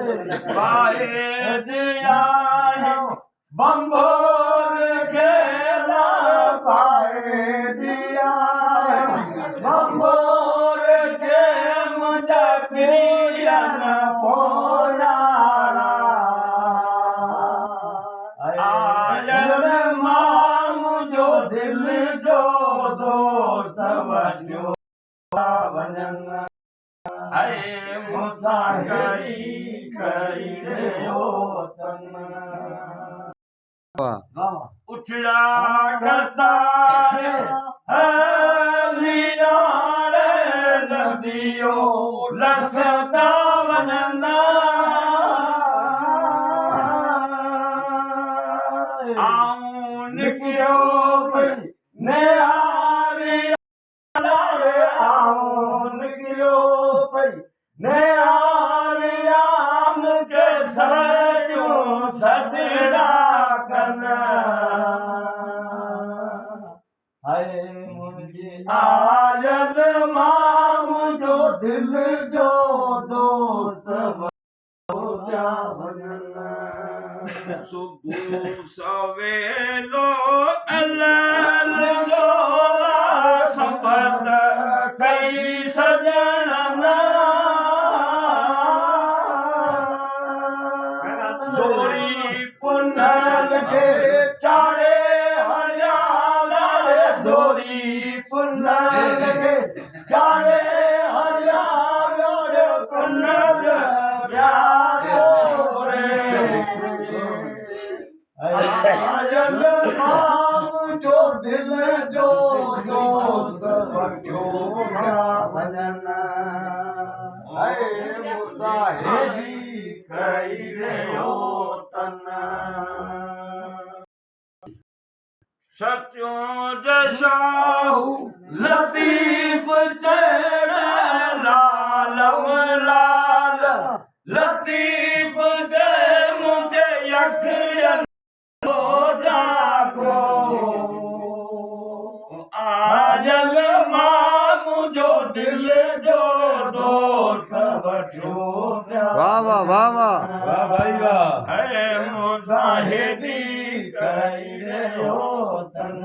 पाए दिया बम्बोर खेला पाए दिया बम्बोर के मुझे पियन पोयारा आयल माम जो दिल जो दोस्त वजो वञन अरे मुसाफ़िरी करी रहियो उठड़ा कतार हलियार नदियो लसदा वञना आऊं निकिरो निहारी आऊं निकिरो निहारियाम के सजूं सजड़ा कन हाय मुंहिंजी आयल मां मुंहिंजो दिल जो दोस्त पिया वञन सुबुह सवेलो अलाल जो संपत कई सजण जोरी पुनल के चाड़े हरियाणा जोरी पुनल के चाड़े हरियाणा पुनल आयल माम जो दिल जो दोस्त वजो वञन मुसाहिरी कई रहियो तन सचो जशाहू लतीफ़ चढ़ लाल लाल लतीफ़ जय मुझे यखियन जागो आयल माम जो दिल जो दोस्त वठो वाह वाह वाह वाह वाह भाई वाह है मुसाहिदी कई रहियो तन